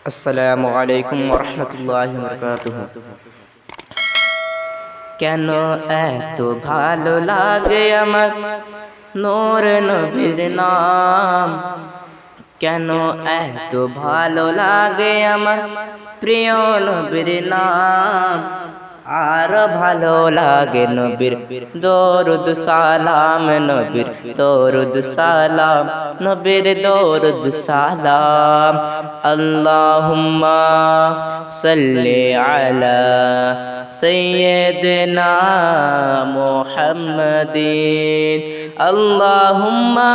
আসসালামু আলাইকুম ওয়া রাহমাতুল্লাহি ওয়া বারাকাতুহু। কেন এত ভালো লাগে আমার নূর নবীর নাম, কেন এত ভালো লাগে আমার প্রিয় নবীর নাম। আর ভালো লাগে নবীর দরুদ সালাম, নবীর দরুদ সালাম, নবীর দরুদ সালাম। আল্লাহুম্মা সাল্লি আলা সাইয়্যিদিনা মুহাম্মাদিন, আল্লাহুম্মা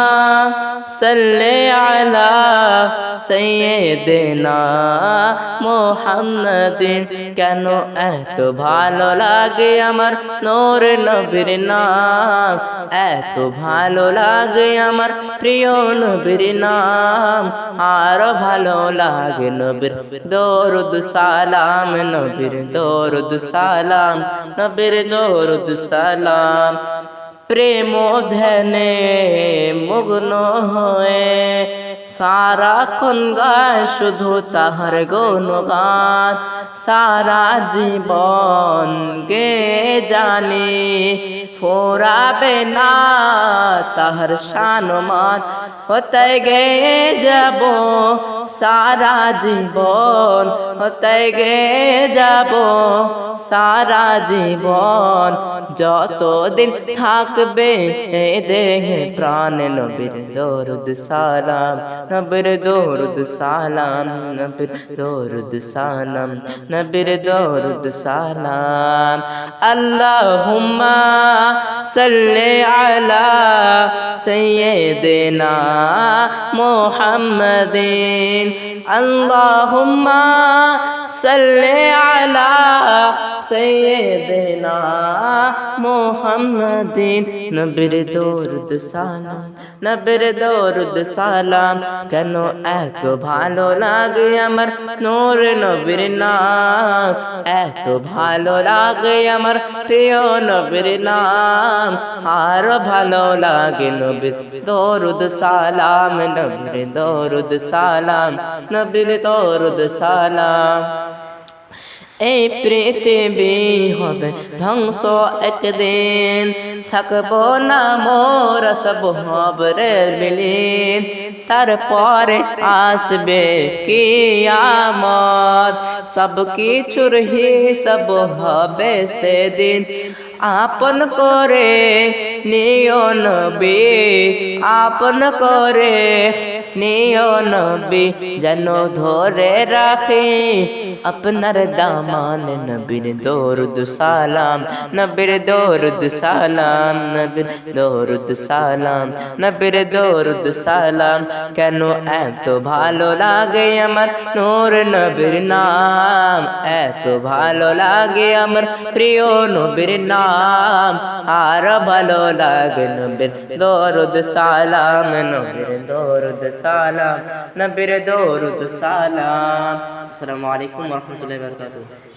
সাল্লি আলা সাইয়্যিদিনা মুহাম্মাদিন। কেন এত ভালো লাগে আমার নূর নবীর নাম, এত ভালো লাগে আমার প্রিয় নবীর নাম। আর ভালো লাগে নবীর দরুদ সালাম, নবীর দরুদ সালাম, নবীর দরুদ সালাম। প্রেম ধ্যানে মগ্ন হয়ে সারাক্ষণ গায় শুধু তাহার গুণগান। সারা জীবন গে জানি ফোরাবে না তাহার শানমান। হতে গে যাব সারা জীবন, হতে গে যাব সারা জীবন। যতদিন থাকবে এ দেহে প্রাণ, নবীর দরুদ সালাম, নবীর দরুদ সালাম, নবীর দরুদ সালাম, নবীর দরুদ সালাম। আল্লাহুম্মা সাল্লি আলা সাইয়্যিদিনা মুহাম্মাদিন, আল্লাহুম্মা সাল্লি আলা সাইয়্যিদিনা মুহাম্মাদিন। নবীর দরুদ সালাম, নবীর দরুদ সালাম। কেন এত ভালো লাগে আমার নূর নবীর নাম, এত ভালো লাগে আমার প্রিয় নবীর নাম। আর ভালো লাগে নবীর দরুদ সালাম, নবীর দরুদ সালাম, নবীর দরুদ সালাম। এই পৃথিবী হবে ধ্বংস একদিন, থাকবো না মোরা সব হবে বিলীন। তারপরে আসবে কিয়ামত, সব কিছুর হিসাব হবে সেদিন। আপন করে নিও নবী, আপন করে নিও নবী, যেন ধরে রাখি আপনার দামান। নবীর দরুদ সালাম, নবীর দরুদ সালাম, নবীর দরুদ সালাম, নবীর দরুদ সালাম। কেন এত ভালো লাগে আমার নূর নবীর নাম, এত ভালো লাগে আমার প্রিয় নবীর নাম। আর ভালো লাগে নবীর দরুদ সালাম, নবীর দরুদ সালাম, নবীর দরুদ সালাম। আসসালামু আলাইকুম ওয়া রাহমাতুল্লাহি ওয়া বারাকাতুহু।